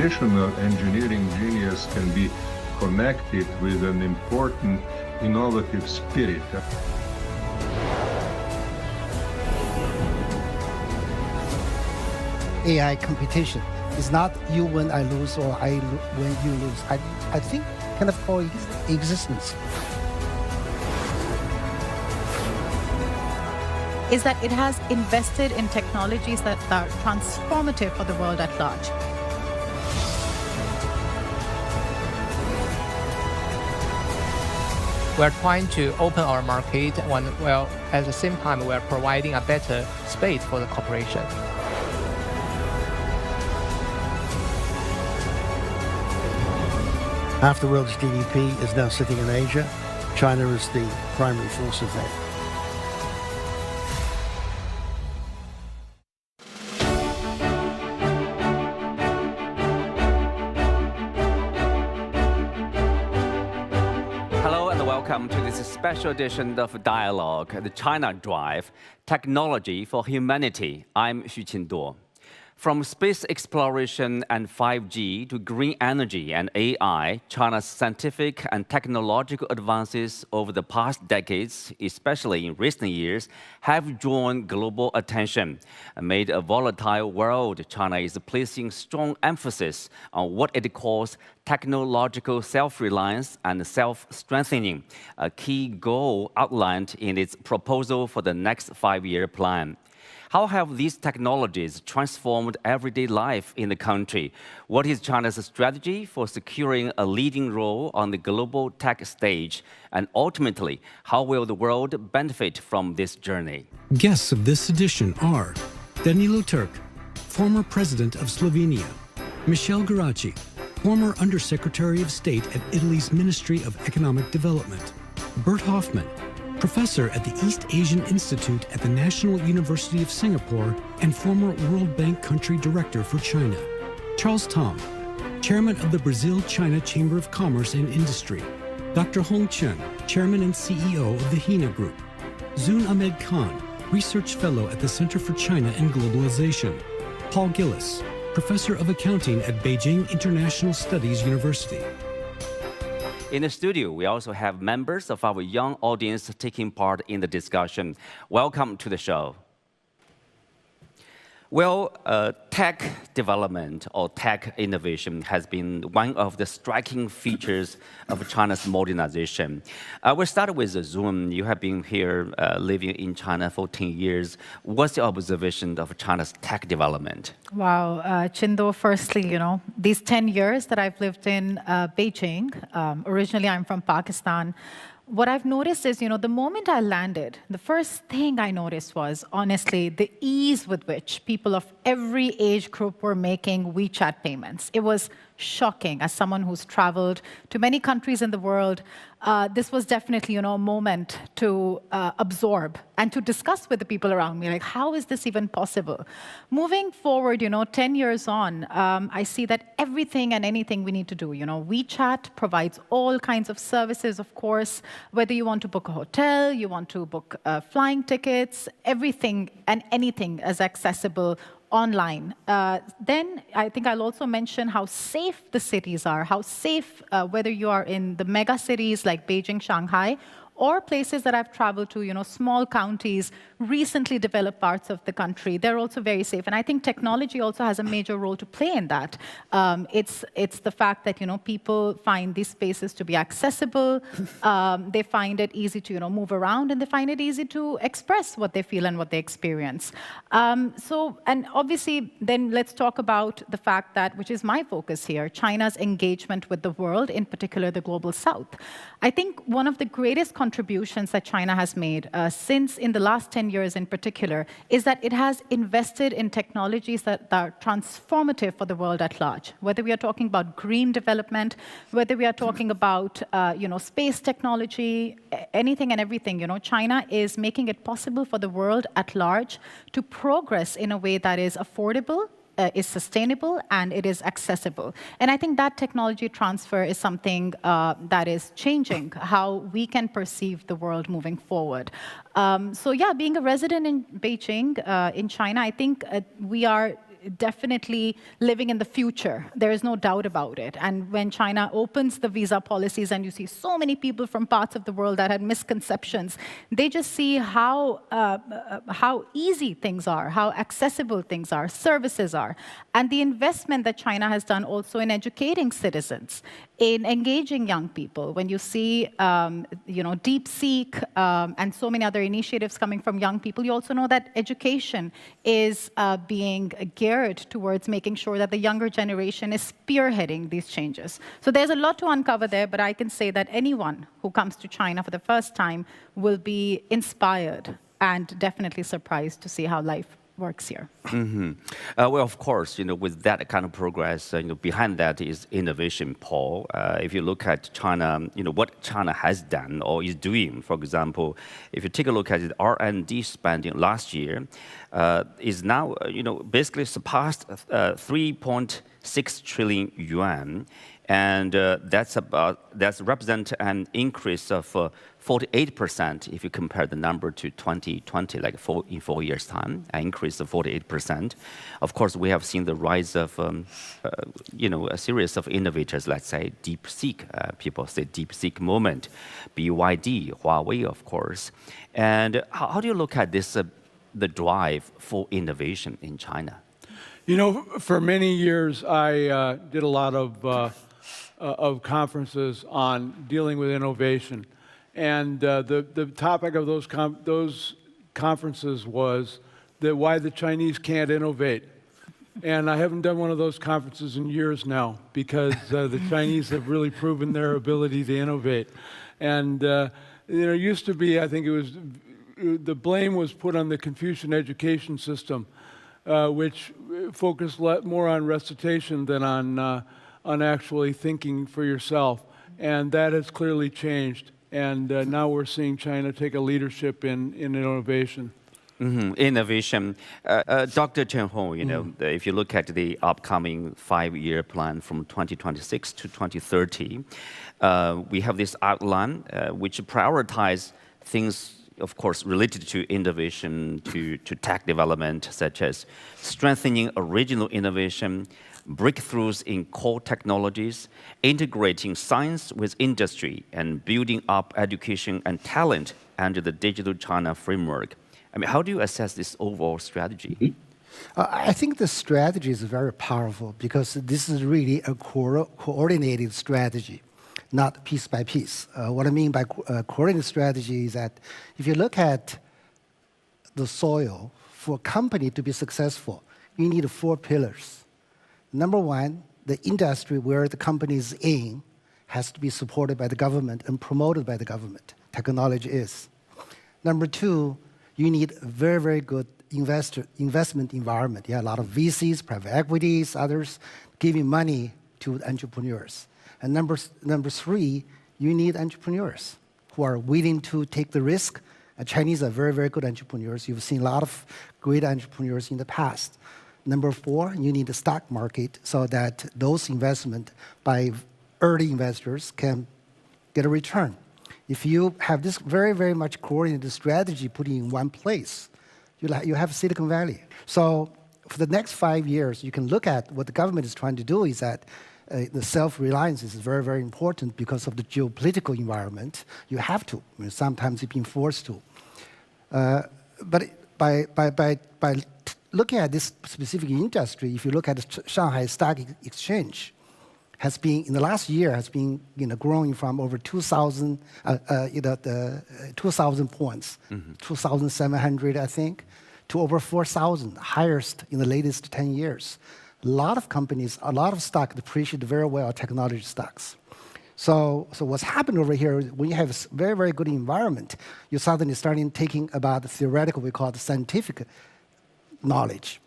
traditional engineering genius can be connected with an important innovative spirit. AI competition is not you win, I lose, or I win, you lose. I think kind of coexistence. Is that it has invested in technologies that are transformative for the world at large. We're trying to open our market while at the same time we're providing a better space for the cooperation. Half the world's GDP is now sitting in Asia. China is the primary force of that. Hello and welcome to this special edition of Dialogue, the China Drive, Technology for Humanity. I'm Xu Qinduo. From space exploration and 5G to green energy and AI, China's scientific and technological advances over the past decades, especially in recent years, have drawn global attention. Amid a volatile world, China is placing strong emphasis on what it calls technological self-reliance and self-strengthening, a key goal outlined in its proposal for the next 5-year plan. How have these technologies transformed everyday life in the country? What is China's strategy for securing a leading role on the global tech stage? And ultimately, how will the world benefit from this journey? Guests of this edition are Danilo Turk, former president of Slovenia; Michel Geraci, former Undersecretary of State at Italy's Ministry of Economic Development; Bert Hoffman, professor at the East Asian Institute at the National University of Singapore and former World Bank Country Director for China; Charles Tom, chairman of the Brazil-China Chamber of Commerce and Industry; Dr. Hong Chen, chairman and CEO of the Hina Group; Zun Ahmed Khan, research fellow at the Center for China and Globalization; Paul Gillis, professor of accounting at Beijing International Studies University. In the studio, we also have members of our young audience taking part in the discussion. Welcome to the show. Well, tech development or tech innovation has been one of the striking features of China's modernization. We'll start with Zun. You have been here living in China for 10 years. What's your observation of China's tech development? Wow, Chindo, firstly, these 10 years that I've lived in Beijing, originally I'm from Pakistan, what I've noticed is, the moment I landed, the first thing I noticed was, honestly, the ease with which people of every age group were making WeChat payments. It was shocking. As someone who's traveled to many countries in the world, this was definitely, a moment to absorb and to discuss with the people around me, like, how is this even possible? Moving forward, 10 years on, I see that everything and anything we need to do, WeChat provides all kinds of services, of course, whether you want to book a hotel, you want to book flying tickets, everything and anything is accessible online. Then I think I'll also mention how safe the cities are, how safe, whether you are in the mega cities like Beijing, Shanghai, or places that I've traveled to, small counties, recently developed parts of the country, they're also very safe. And I think technology also has a major role to play in that. It's the fact that, people find these spaces to be accessible, they find it easy to, move around, and they find it easy to express what they feel and what they experience. And obviously, then let's talk about the fact that, which is my focus here, China's engagement with the world, in particular the Global South. I think one of the greatest contributions that China has made since in the last 10 years in particular is that it has invested in technologies that are transformative for the world at large. Whether we are talking about green development, whether we are talking about space technology, anything and everything, China is making it possible for the world at large to progress in a way that is affordable, is sustainable, and it is accessible. And I think that technology transfer is something that is changing how we can perceive the world moving forward. So yeah, being a resident in Beijing, in China, I think we are definitely living in the future. There is no doubt about it. And when China opens the visa policies and you see so many people from parts of the world that had misconceptions, they just see how easy things are, how accessible things are, services are. And the investment that China has done also in educating citizens, in engaging young people. When you see, DeepSeek and so many other initiatives coming from young people, you also know that education is being geared towards making sure that the younger generation is spearheading these changes. So there's a lot to uncover there, but I can say that anyone who comes to China for the first time will be inspired and definitely surprised to see how life works here. Well, of course, with that kind of progress, behind that is innovation, Paul. If you look at China, what China has done or is doing, for example, if you take a look at the R&D spending last year, is now, basically surpassed 3.6 trillion yuan. And that's represent an increase of 48% if you compare the number to 2020, like in 4 years' time, an increase of 48%. Of course, we have seen the rise of, a series of innovators, let's say DeepSeek, people say DeepSeek moment, BYD, Huawei, of course. And how do you look at this, the drive for innovation in China? For many years, I did a lot of conferences on dealing with innovation. And the topic of those conferences was why the Chinese can't innovate. And I haven't done one of those conferences in years now because the Chinese have really proven their ability to innovate. And it used to be, I think it was, the blame was put on the Confucian education system, which focused more on recitation than on actually thinking for yourself. And that has clearly changed. And now we're seeing China take a leadership in innovation. Innovation. Dr. Chen Hong, if you look at the upcoming 5-year plan from 2026 to 2030, we have this outline which prioritizes things, of course, related to innovation, to tech development, such as strengthening original innovation, breakthroughs in core technologies, integrating science with industry, and building up education and talent under the Digital China framework. I mean, how do you assess this overall strategy? I think the strategy is very powerful because this is really a coordinated strategy, not piece by piece. What I mean by coordinated strategy is that if you look at the soil, for a company to be successful, you need 4 pillars. Number one, the industry where the company is in has to be supported by the government and promoted by the government. Technology is. Number two, you need a very, very good investment environment. Yeah, a lot of VCs, private equities, others giving money to entrepreneurs. And number three, you need entrepreneurs who are willing to take the risk. Chinese are very, very good entrepreneurs. You've seen a lot of great entrepreneurs in the past. Number 4, you need a stock market so that those investments by early investors can get a return. If you have this very, very much coordinated strategy put in one place, you have Silicon Valley. So for the next 5 years, you can look at what the government is trying to do is that the self-reliance is very, very important because of the geopolitical environment. You have to. I mean, sometimes you've been forced to. But by looking at this specific industry, if you look at the Shanghai Stock Exchange, has been in the last year has been growing from over 2,000 points, 2,700 I think, to over 4,000, highest in the latest 10 years. A lot of companies, a lot of stock depreciate very well, technology stocks. So what's happened over here, when you have a very, very good environment, you're suddenly starting taking about the theoretical, we call it scientific knowledge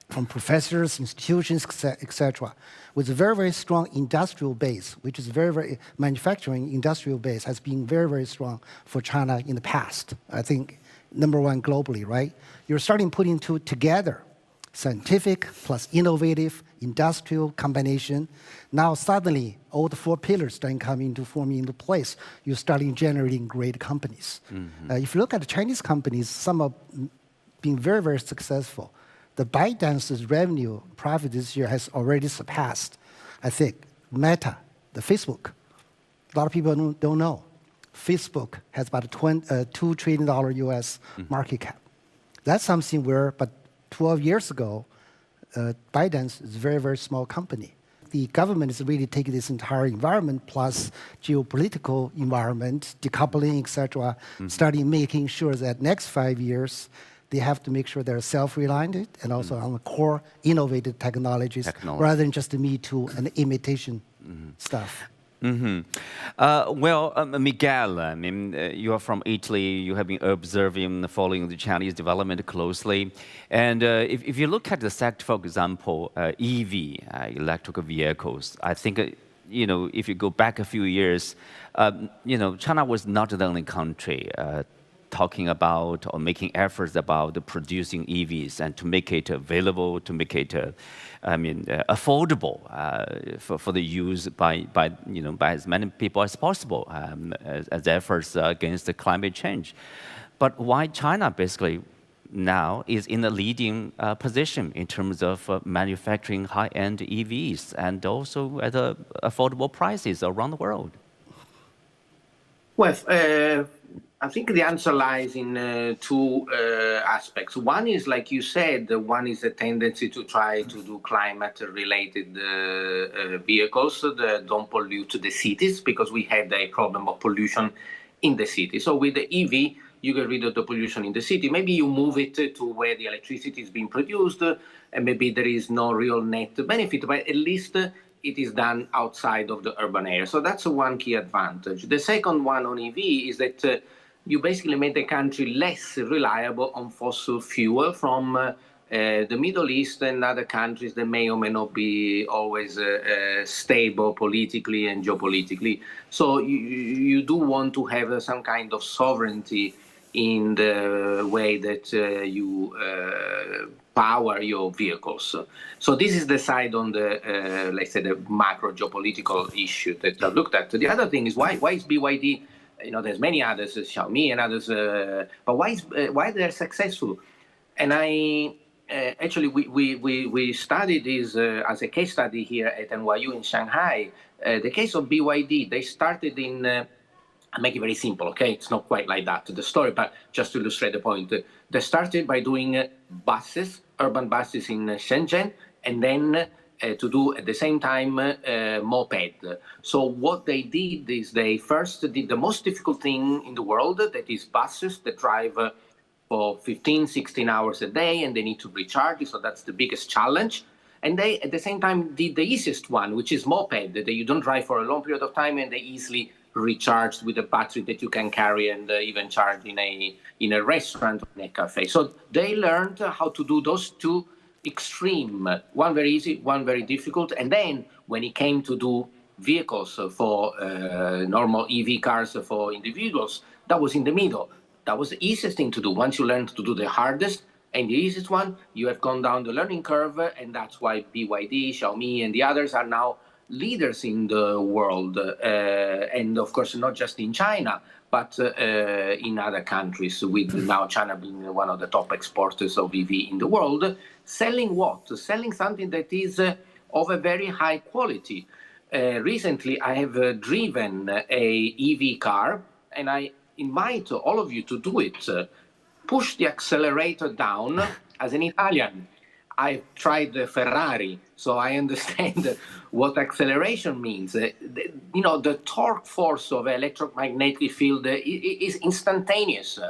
from professors, institutions, etc., with a very, very strong industrial base, which is very, very manufacturing industrial base has been very, very strong for China in the past. I think #1 globally, right? You're starting putting together scientific plus innovative industrial combination. Now suddenly all the 4 pillars starting coming to forming into place. You're starting generating great companies. If you look at the Chinese companies, some have been very, very successful. the ByteDance's revenue profit this year has already surpassed, I think, Meta, the Facebook. A lot of people don't know. Facebook has about a $2 trillion US market cap. That's something where, but 12 years ago, ByteDance is a very, very small company. The government is really taking this entire environment plus geopolitical environment, decoupling, et cetera, starting making sure that next 5 years, they have to make sure they're self-reliant and also on the core innovative technologies rather than just the Me Too and the imitation stuff. Miguel, I mean, you are from Italy. You have been observing, following the Chinese development closely. And if you look at the sector, for example, EV, electric vehicles, I think, if you go back a few years, China was not the only country talking about or making efforts about producing EVs and to make it available, to make it, affordable for the use by as many people as possible as efforts against the climate change. But why China basically now is in a leading position in terms of manufacturing high-end EVs and also at affordable prices around the world? Well, I think the answer lies in two aspects. One is, like you said, one is a tendency to try to do climate-related vehicles that don't pollute the cities, because we had a problem of pollution in the city. So with the EV, you get rid of the pollution in the city. Maybe you move it to where the electricity is being produced, and maybe there is no real net benefit, but at least it is done outside of the urban area. So that's one key advantage. The second one on EV is that you basically made the country less reliable on fossil fuel from the Middle East and other countries that may or may not be always stable politically and geopolitically. So you do want to have some kind of sovereignty in the way that you power your vehicles. So this is the side on the, let's say, the macro geopolitical issue that I've looked at. The other thing is why is BYD, there's many others, Xiaomi and others, but why they're successful? And actually, we studied this as a case study here at NYU in Shanghai. The case of BYD, they started in, I'll make it very simple, okay? It's not quite like that, the story, but just to illustrate the point. They started by doing buses, urban buses in Shenzhen, and then to do at the same time moped. So what they did is they first did the most difficult thing in the world, that is buses that drive for 15, 16 hours a day, and they need to recharge, so that's the biggest challenge. And they, at the same time, did the easiest one, which is moped, that you don't drive for a long period of time, and they easily recharge with a battery that you can carry and even charge in a restaurant or in a cafe. So they learned how to do those two extreme, one very easy, one very difficult. And then when it came to do vehicles for normal EV cars for individuals, that was in the middle. That was the easiest thing to do. Once you learn to do the hardest and the easiest one, you have gone down the learning curve, and that's why BYD, Xiaomi, and the others are now leaders in the world, and of course not just in China, but in other countries, with now China being one of the top exporters of EV in the world. Selling what? Selling something that is of a very high quality. Recently, I have driven a EV car, and I invite all of you to do it. Push the accelerator down as an Italian. I tried the Ferrari, so I understand what acceleration means. The torque force of electromagnetic field is instantaneous,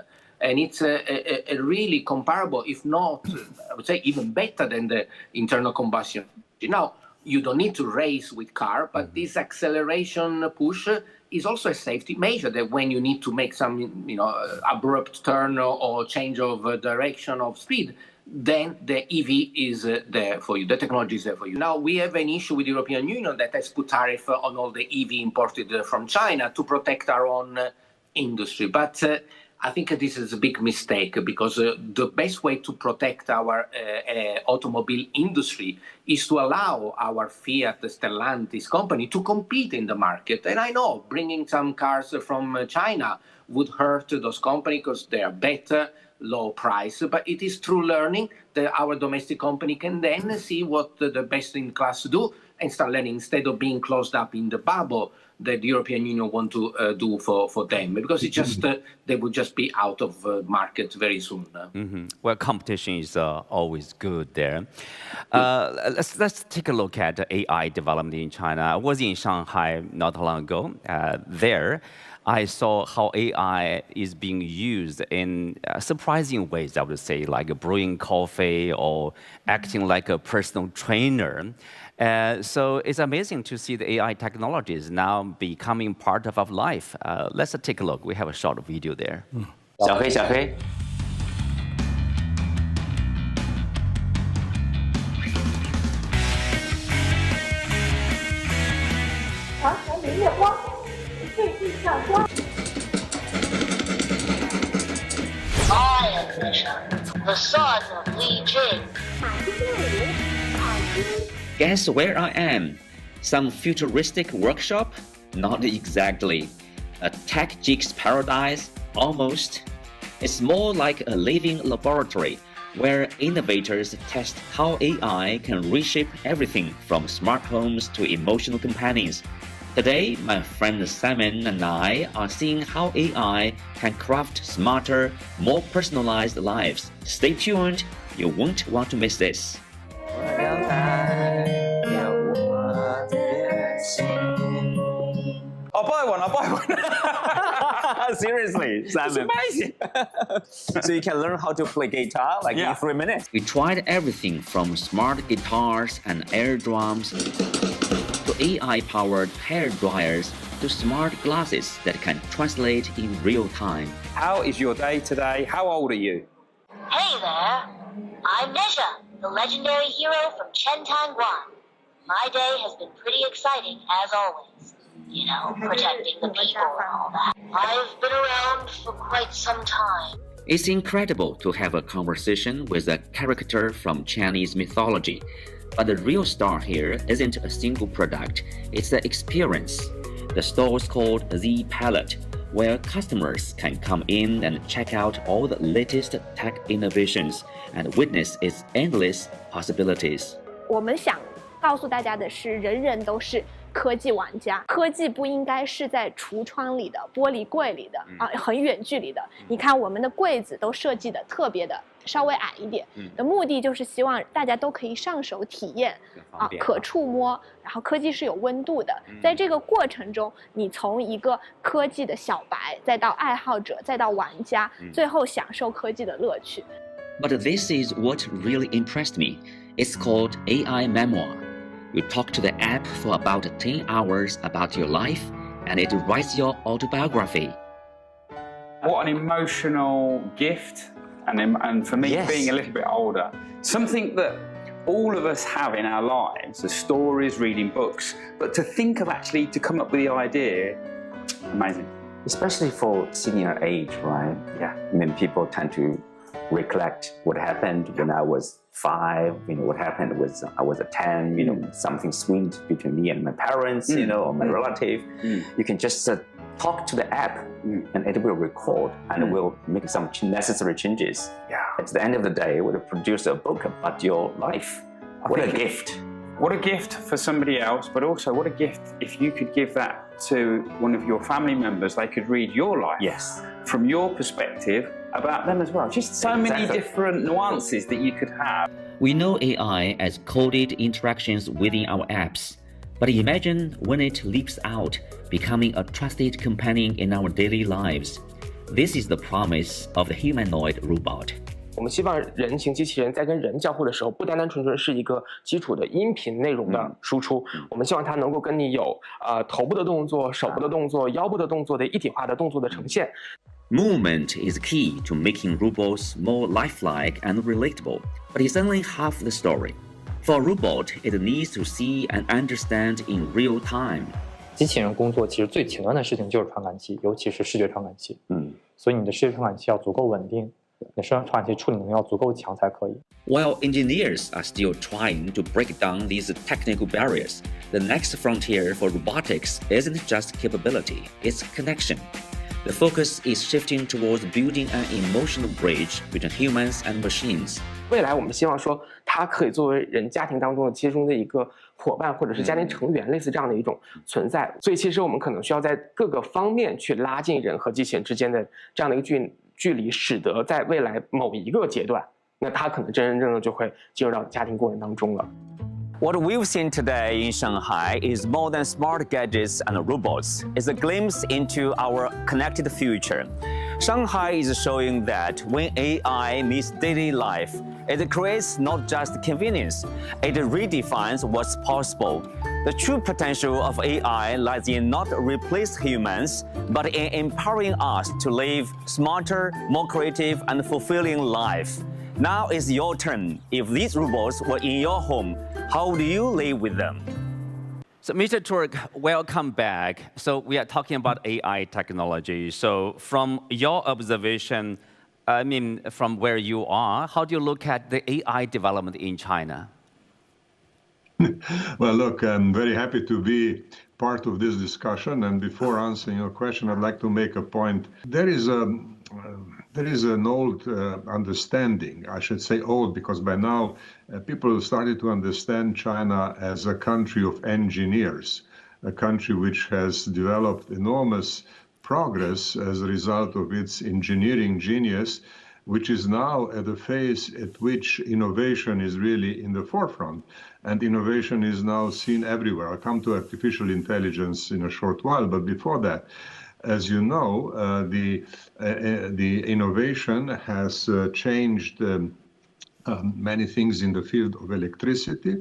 and it's a really comparable, if not, I would say, even better than the internal combustion. Now, you don't need to race with car, but this acceleration push is also a safety measure, that when you need to make some abrupt turn or change of direction of speed, then the EV is there for you. The technology is there for you. Now, we have an issue with the European Union that has put tariff on all the EV imported from China to protect our own industry. But I think this is a big mistake, because the best way to protect our automobile industry is to allow our Fiat, Stellantis company to compete in the market. And I know bringing some cars from China would hurt those companies because they are better, low price. But it is through learning that our domestic company can then see what the best in class do and start learning instead of being closed up in the bubble that the European Union want to do for them, because it just they would just be out of market very soon. Well, competition is always good there. Let's take a look at AI development in China. I was in Shanghai not long ago. There, I saw how AI is being used in surprising ways, I would say, like brewing coffee or acting like a personal trainer. So it's amazing to see the AI technologies now becoming part of our life. Let's take a look. We have a short video there. 小黑，小黑。长城明月光，对地上光。I am Misha, the son of Li Jing. Guess where I am? Some futuristic workshop? Not exactly. A tech geek's paradise? Almost. It's more like a living laboratory where innovators test how AI can reshape everything from smart homes to emotional companions. Today, my friend Simon and I are seeing how AI can craft smarter, more personalized lives. Stay tuned, you won't want to miss this. I'll buy one. Seriously, Simon. It's amazing. So you can learn how to play guitar in 3 minutes. We tried everything from smart guitars and air drums to AI-powered hair dryers to smart glasses that can translate in real time. How is your day today? How old are you? Hey there, I'm Misha, the legendary hero from Chentang Guan. My day has been pretty exciting as always. You know, protecting the people and all that. I've been around for quite some time. It's incredible to have a conversation with a character from Chinese mythology. But the real star here isn't a single product, it's the experience. The store is called The Palette, where customers can come in and check out all the latest tech innovations and witness its endless possibilities. 我们想告诉大家的是，人人都是科技玩家，科技不应该是在橱窗里的、玻璃柜里的很远距离的。你看我们的柜子都设计的特别的稍微矮一点，的目的就是希望大家都可以上手体验可触摸，然后科技是有温度的。在这个过程中，你从一个科技的小白，再到爱好者，再到玩家，最后享受科技的乐趣。But this is what really impressed me. It's called AI Memoir. You talk to the app for about 10 hours about your life, and it writes your autobiography. What an emotional gift, and for me, being a little bit older, something that all of us have in our lives, the stories, reading books, but to think of actually to come up with the idea, amazing. Especially for senior age, right? Yeah. I mean, people tend to recollect what happened when I was 5, what happened was I was 10, something sweet between me and my parents, or my relative. You can just talk to the app and it will record and will make some necessary changes. Yeah. At the end of the day, it will produce a book about your life. What a gift. What a gift for somebody else, but also what a gift if you could give that to one of your family members. They could read your life from your perspective about them as well. Just so many different nuances that you could have. We know AI as coded interactions within our apps, but imagine when it leaps out, becoming a trusted companion in our daily lives. This is the promise of the humanoid robot. 我们希望人形机器人在跟人交互的时候，不单单纯纯是一个基础的音频内容的输出，我们希望它能够跟你有头部的动作、手部的动作、腰部的动作的一体化的动作的呈现。Movement is key to making robots more lifelike and relatable, but it's only half the story. For a robot, it needs to see and understand in real time. 机器人工作其实最前端的事情就是传感器，尤其是视觉传感器。所以你的视觉传感器要足够稳定。 你视觉传感器处理能力要足够强才可以。While engineers are still trying to break down these technical barriers, the next frontier for robotics isn't just capability, it's connection. The focus is shifting towards building an emotional bridge between humans and machines. 未来我们希望说，它可以作为人家庭当中的其中的一个伙伴，或者是家庭成员，类似这样的一种存在。所以，其实我们可能需要在各个方面去拉近人和机器人之间的这样的一个距离，使得在未来某一个阶段，那它可能真正的就会进入到家庭过程当中了。 What we've seen today in Shanghai is more than smart gadgets and robots. It's a glimpse into our connected future. Shanghai is showing that when AI meets daily life, it creates not just convenience, it redefines what's possible. The true potential of AI lies in not replacing humans, but in empowering us to live smarter, more creative, and fulfilling life. Now it's your turn. If these robots were in your home, how do you live with them? So, Mr. Turk, welcome back. So, we are talking about AI technology. So, from your observation, I mean, from where you are, how do you look at the AI development in China? Well, look, I'm very happy to be part of this discussion. And before answering your question, I'd like to make a point. There is an old understanding, I should say old, because by now people started to understand China as a country of engineers, a country which has developed enormous progress as a result of its engineering genius, which is now at a phase at which innovation is really in the forefront. And innovation is now seen everywhere. I'll come to artificial intelligence in a short while, but before that, as you know, the innovation has changed many things in the field of electricity.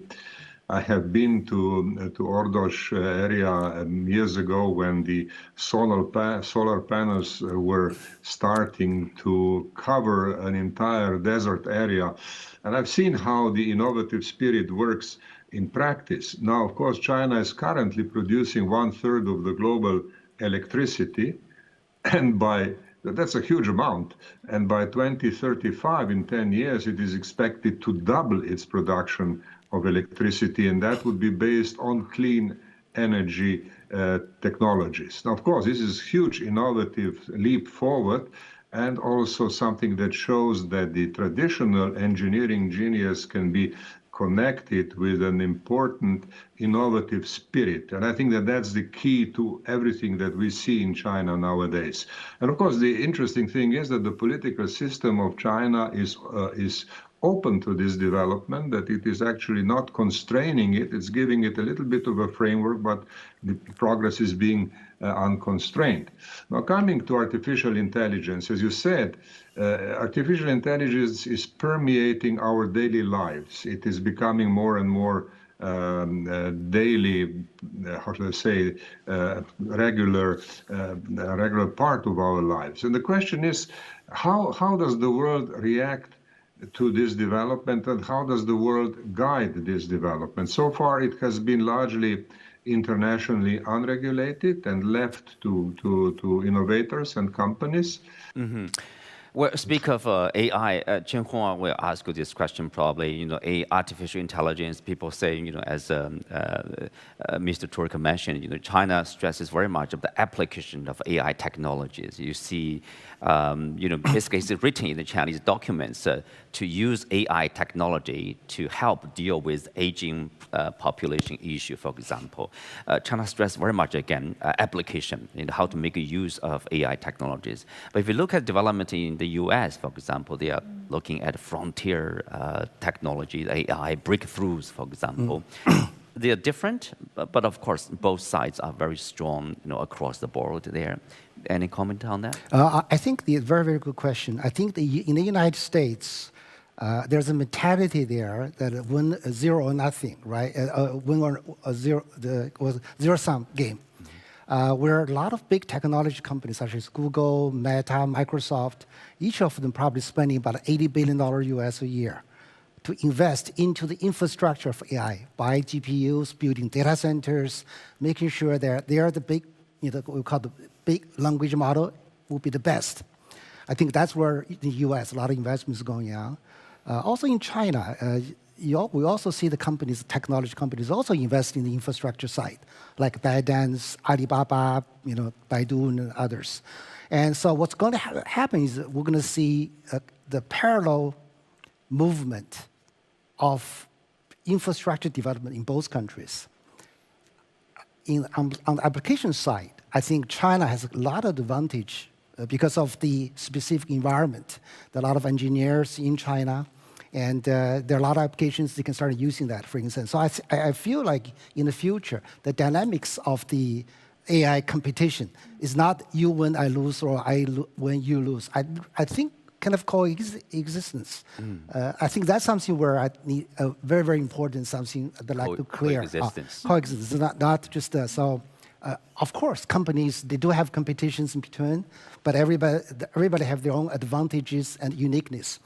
I have been to Ordos area years ago when the solar panels were starting to cover an entire desert area. And I've seen how the innovative spirit works in practice. Now, of course, China is currently producing 1/3 of the global electricity, and that's a huge amount. And by 2035, in 10 years, it is expected to double its production of electricity, and that would be based on clean energy technologies. Now, of course, this is a huge innovative leap forward, and also something that shows that the traditional engineering genius can be connected with an important innovative spirit. And I think that that's the key to everything that we see in China nowadays. And of course, the interesting thing is that the political system of China is open to this development, that it is actually not constraining it, it's giving it a little bit of a framework, but the progress is being unconstrained. Now, coming to artificial intelligence, as you said, artificial intelligence is permeating our daily lives. It is becoming more and more daily, how should I say, regular part of our lives. And the question is, how does the world react to this development, and how does the world guide this development? So far, it has been largely internationally unregulated and left to innovators and companies. Mm-hmm. Well, speak of AI, Chen Huang will ask you this question probably. Artificial intelligence, people say, as Mr. Turk mentioned, China stresses very much of the application of AI technologies. You see, basically it's written in the Chinese documents to use AI technology to help deal with aging population issue, for example. China stresses very much, again, application, how to make use of AI technologies. But if you look at development in the US, for example, they are looking at frontier technology, AI breakthroughs, for example. They are different, but of course, both sides are very strong, across the board there. Any comment on that? I think the very, very good question. I think in the United States, there's a mentality there that win zero or nothing, right? Win or zero-sum game. Where a lot of big technology companies such as Google, Meta, Microsoft, each of them probably spending about $80 billion US a year to invest into the infrastructure of AI, buy GPUs, building data centers, making sure they are the big, what we call the big language model will be the best. I think that's where in the US, a lot of investment is going on. Also in China, we also see the companies, technology companies, also invest in the infrastructure side, like ByteDance, Alibaba, Baidu, and others. And so what's going to happen is we're going to see the parallel movement of infrastructure development in both countries. On the application side, I think China has a lot of advantage because of the specific environment. There are a lot of engineers in China, and there are a lot of applications they can start using that, for instance. So I feel like in the future, the dynamics of the AI competition is not you win, I lose, or I win, you lose. I think kind of coexistence. I think that's something where I need a very, very important something I'd like to clear. Coexistence. Coexistence, not just so. Of course, companies, they do have competitions in between, but everybody have their own advantages and uniqueness.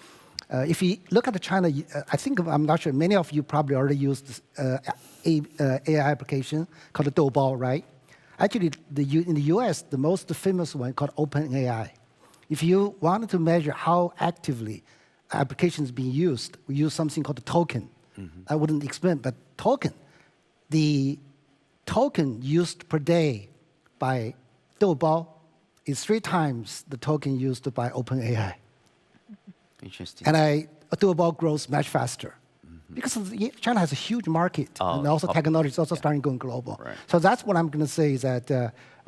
If you look at China, I think, I'm not sure, many of you probably already used AI application called Doubao, right? Actually, in the US, the most famous one called OpenAI. If you wanted to measure how actively applications being used, we use something called a token. I wouldn't explain, but token. The token used per day by Doubao is 3 times the token used by OpenAI. Interesting. And Doubao grows much faster. Because China has a huge market, and also technology is also starting going global. Right. So that's what I'm going to say is that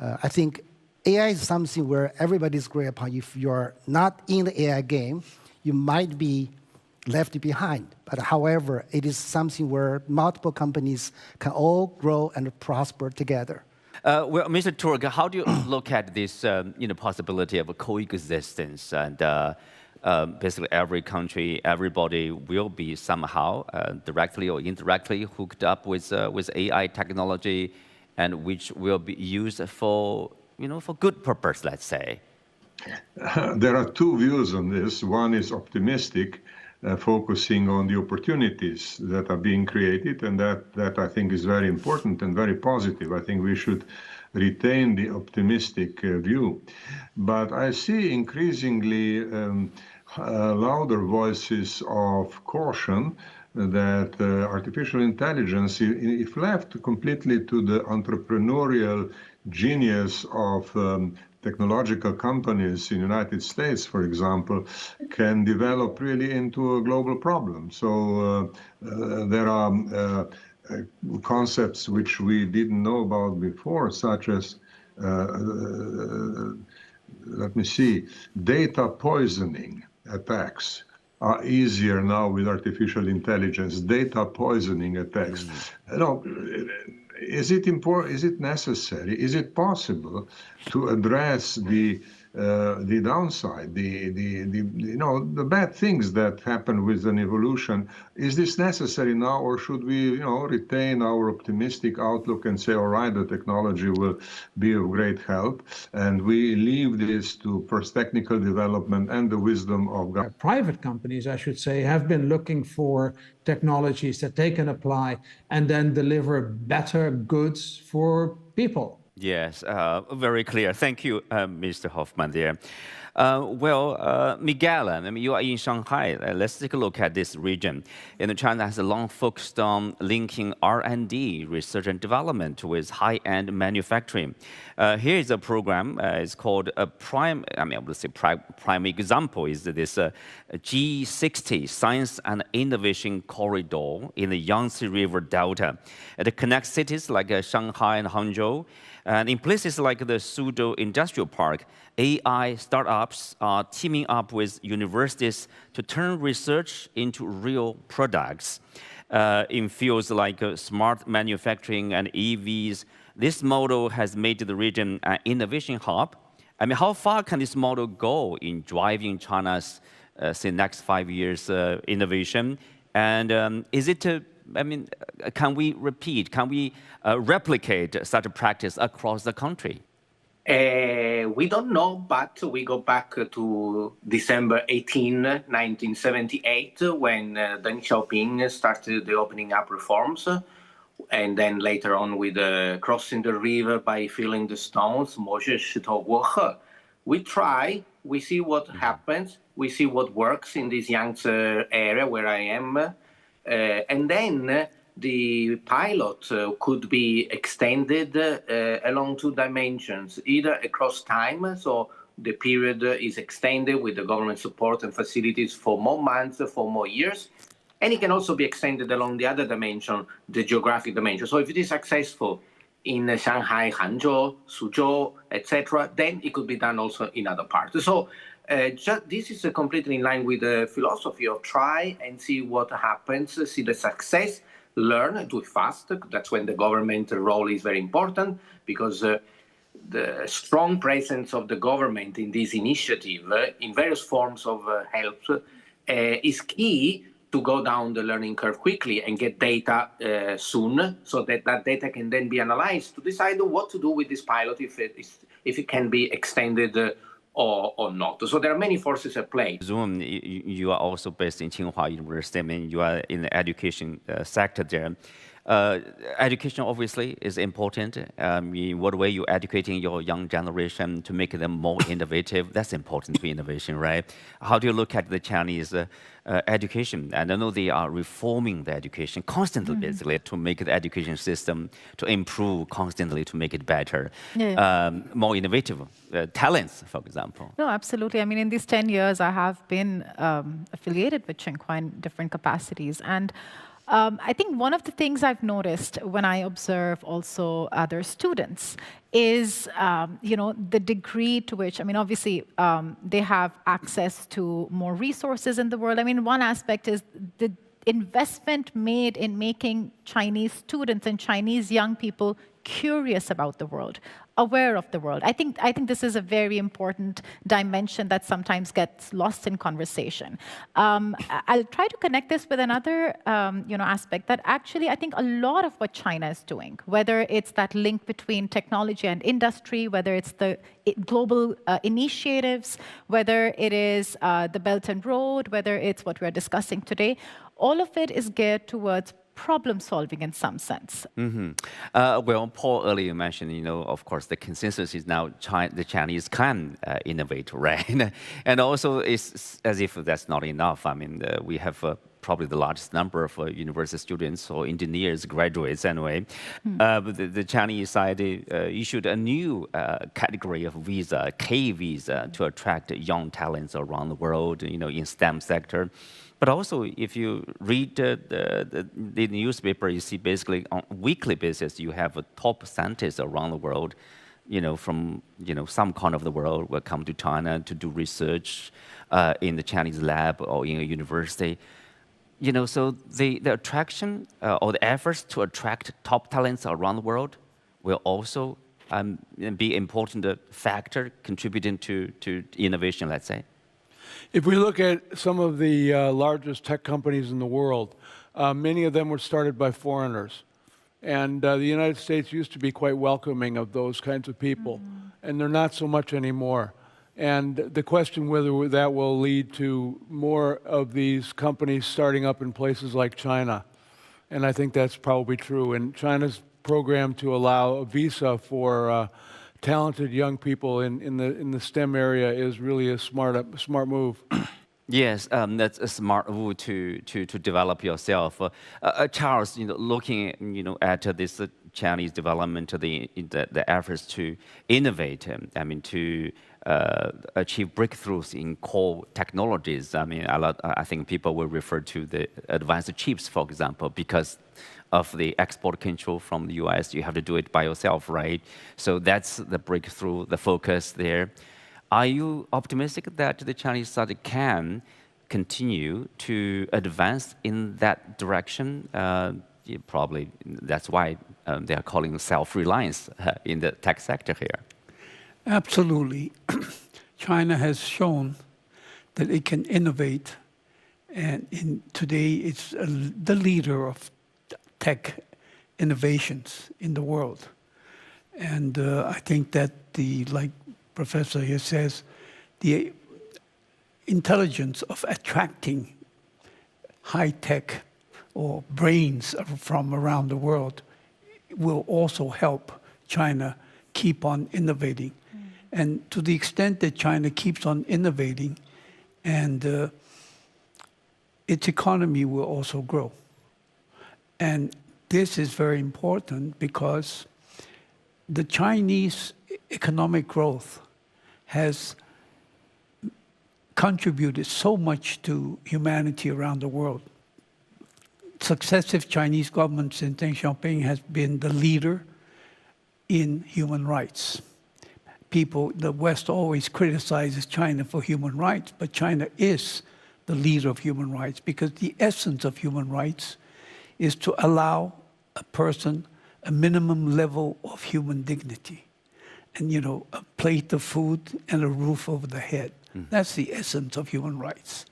I think AI is something where everybody's great upon. If you're not in the AI game, you might be left behind. But however, it is something where multiple companies can all grow and prosper together. Well, Mr. Turk, how do you look at this possibility of a coexistence? And basically every country, everybody will be somehow directly or indirectly hooked up with AI technology, and which will be used for for good purpose, let's say. There are 2 views on this. One is optimistic, focusing on the opportunities that are being created, and that I think is very important and very positive. I think we should retain the optimistic view. But I see increasingly louder voices of caution that artificial intelligence, if left completely to the entrepreneurial genius of technological companies in the United States, for example, can develop really into a global problem. So there are concepts which we didn't know about before, such as, let me see, data poisoning attacks are easier now with artificial intelligence. Data poisoning attacks. Is it important? Is it necessary? Is it possible to address the downside, the bad things that happen with an evolution? Is this necessary now, or should we, retain our optimistic outlook and say, all right, the technology will be of great help, and we leave this to first technical development and the wisdom of government? Private companies, I should say, have been looking for technologies that they can apply and then deliver better goods for people. Yes, very clear. Thank you, Mr. Hoffman there. Miguel, you are in Shanghai. Let's take a look at this region. China has long focused on linking R&D, research and development, with high-end manufacturing. Here is a program. It's called a prime. I would say prime example is this G60 Science and Innovation Corridor in the Yangtze River Delta. It connects cities like Shanghai and Hangzhou. And in places like the Suzhou Industrial Park, AI startups are teaming up with universities to turn research into real products. In fields like smart manufacturing and EVs, this model has made the region an innovation hub. How far can this model go in driving China's, say, next 5 years innovation? And is it can we replicate such a practice across the country? We don't know, but we go back to December 18, 1978, when Deng Xiaoping started the opening up reforms. And then later on with crossing the river by filling the stones, we try, we see what happens, we see what works in this Yangtze area where I am. And then the pilot could be extended along two dimensions, either across time, so the period is extended with the government support and facilities for more months, for more years, and it can also be extended along the other dimension, the geographic dimension. So if it is successful in Shanghai, Hangzhou, Suzhou, etc., then it could be done also in other parts. So this is completely in line with the philosophy of try and see what happens, see the success, learn, do it fast. That's when the government role is very important, because the strong presence of the government in this initiative, in various forms of help, is key to go down the learning curve quickly and get data soon, so that that data can then be analyzed to decide what to do with this pilot, if it can be extended or not. So there are many forces at play. Zoom, you are also based in Tsinghua University. I mean, you are in the education sector there. Education obviously is important. In what way you're educating your young generation to make them more innovative, that's important to innovation, right? How do you look at the Chinese education? And I know they are reforming the education constantly, basically, to make the education system to improve constantly, to make it better, more innovative talents, for example. No, absolutely. I mean, in these 10 years, I have been affiliated with Tsinghua in different capacities. And I think one of the things I've noticed when I observe also other students is, the degree to which, I mean, obviously, they have access to more resources in the world. I mean, one aspect is the investment made in making Chinese students and Chinese young people curious about the world, aware of the world. I think this is a very important dimension that sometimes gets lost in conversation. I'll try to connect this with another aspect that actually I think a lot of what China is doing, whether it's that link between technology and industry, whether it's the global initiatives, whether it is the Belt and Road, whether it's what we're discussing today, all of it is geared towards problem solving in some sense. Well, Paul earlier mentioned, of course, the consensus is now the Chinese can innovate, right? And also, it's as if that's not enough. I mean, we have probably the largest number of university students or engineers, graduates anyway. But the Chinese side issued a new category of visa, K visa, to attract young talents around the world, in STEM sector. But also, if you read the newspaper, you see basically on a weekly basis, you have top scientists around the world, from some corner of the world will come to China to do research in the Chinese lab or in a university. So the attraction or the efforts to attract top talents around the world will also be an important factor contributing to innovation, let's say. If we look at some of the largest tech companies in the world, many of them were started by foreigners. And the United States used to be quite welcoming of those kinds of people, and they're not so much anymore. And the question whether that will lead to more of these companies starting up in places like China. And I think that's probably true. And China's program to allow a visa for talented young people in the STEM area is really a smart move. Yes, that's a smart move to develop yourself. Charles, looking at this Chinese development, the efforts to innovate, to achieve breakthroughs in core technologies. I think people will refer to the advanced chips, for example, because of the export control from the US, you have to do it by yourself, right? So that's the breakthrough, the focus there. Are you optimistic that the Chinese side can continue to advance in that direction? Probably that's why they are calling self-reliance in the tech sector here. Absolutely. China has shown that it can innovate, and today it's the leader of tech innovations in the world. And I think that like Professor here says, the intelligence of attracting high-tech or brains from around the world will also help China keep on innovating. And to the extent that China keeps on innovating, and its economy will also grow. And this is very important because the Chinese economic growth has contributed so much to humanity around the world. Successive Chinese governments in Deng Xiaoping has been the leader in human rights. The West always criticizes China for human rights, but China is the leader of human rights because the essence of human rights is to allow a person a minimum level of human dignity. And, a plate of food and a roof over the head. That's the essence of human rights.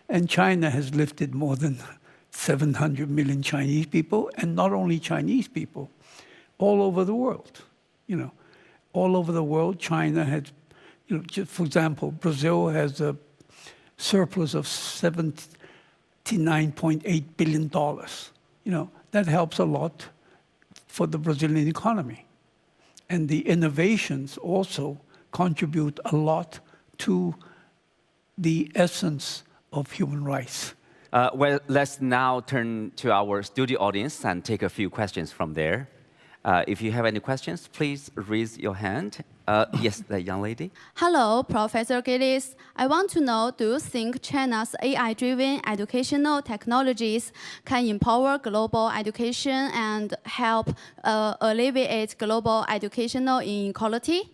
And China has lifted more than 700 million Chinese people, and not only Chinese people, all over the world. All over the world, China has, just for example, Brazil has a surplus of $79.8 billion. That helps a lot for the Brazilian economy. And the innovations also contribute a lot to the essence of human rights. Well, let's now turn to our studio audience and take a few questions from there. If you have any questions, please raise your hand. Yes, the young lady. Hello, Professor Gillis. I want to know, do you think China's AI-driven educational technologies can empower global education and help alleviate global educational inequality?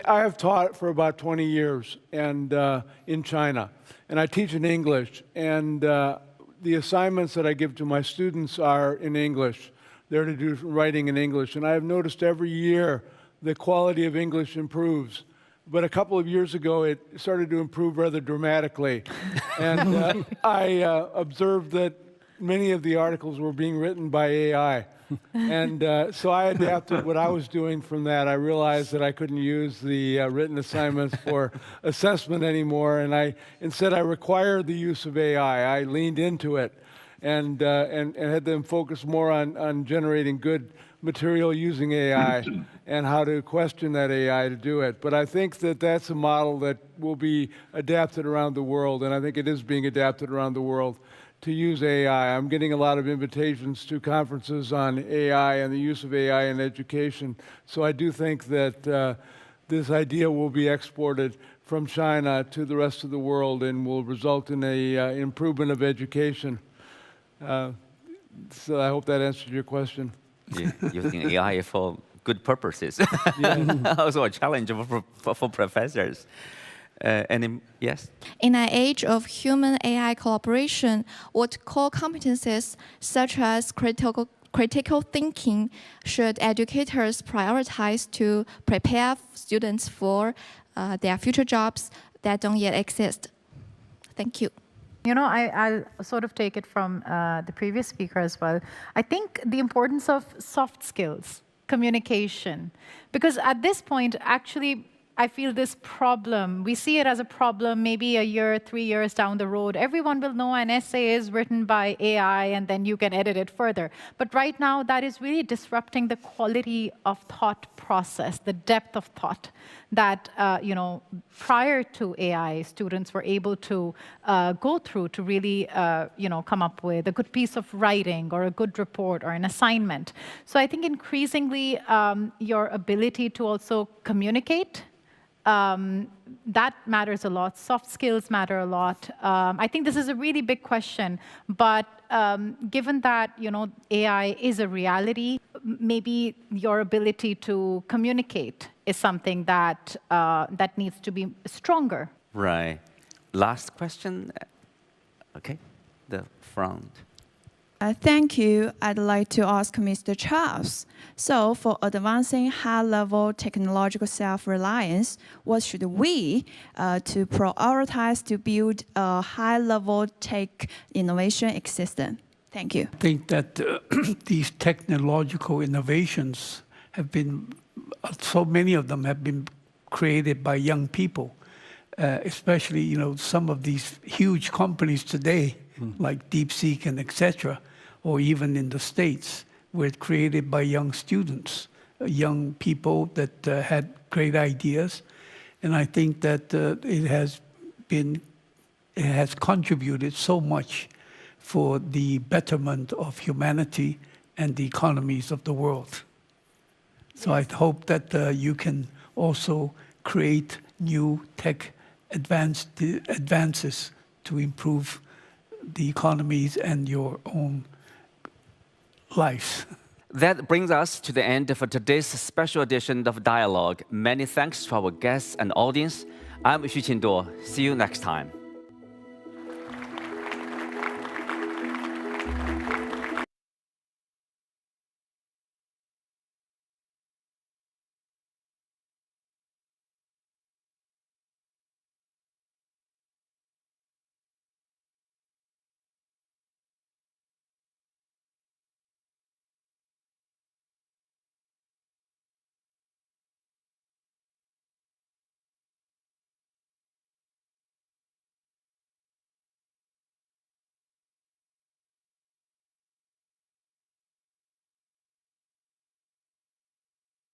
I have taught for about 20 years and in China, and I teach in English. And the assignments that I give to my students are in English. They're to do writing in English. And I have noticed every year the quality of English improves. But a couple of years ago, it started to improve rather dramatically. And I observed that many of the articles were being written by AI. And so I adapted what I was doing from that. I realized that I couldn't use the written assignments for assessment anymore. And instead, I required the use of AI. I leaned into it and had them focus more on generating good material using AI and how to question that AI to do it. But I think that that's a model that will be adapted around the world, and I think it is being adapted around the world to use AI. I'm getting a lot of invitations to conferences on AI and the use of AI in education. So I do think that this idea will be exported from China to the rest of the world and will result in an improvement of education. So I hope that answered your question. Yeah, using AI for good purposes. Also a challenge for professors. Yes? In an age of human AI collaboration, what core competencies, such as critical thinking, should educators prioritize to prepare students for their future jobs that don't yet exist? Thank you. I'll sort of take it from the previous speaker as well. I think the importance of soft skills, communication, because at this point, actually, I feel this problem, we see it as a problem maybe a year, 3 years down the road. Everyone will know an essay is written by AI and then you can edit it further. But right now, that is really disrupting the quality of thought process, the depth of thought that, prior to AI, students were able to go through to really, come up with a good piece of writing or a good report or an assignment. So I think increasingly your ability to also communicate, that matters a lot. Soft skills matter a lot. I think this is a really big question, but given that AI is a reality, maybe your ability to communicate is something that that needs to be stronger. Right. Last question. Okay, the front. Thank you. I'd like to ask Mr. Charles. So for advancing high-level technological self-reliance, what should we to prioritize to build a high-level tech innovation ecosystem? Thank you. I think that these technological innovations have been, so many of them have been created by young people, especially, some of these huge companies today, like DeepSeek and etc., or even in the States, were created by young students, young people that had great ideas. And I think that it has contributed so much for the betterment of humanity and the economies of the world. So I hope that you can also create new tech advances to improve the economies and your own lives. That brings us to the end of today's special edition of Dialogue. Many thanks to our guests and audience. I'm Xu Qinduo. See you next time.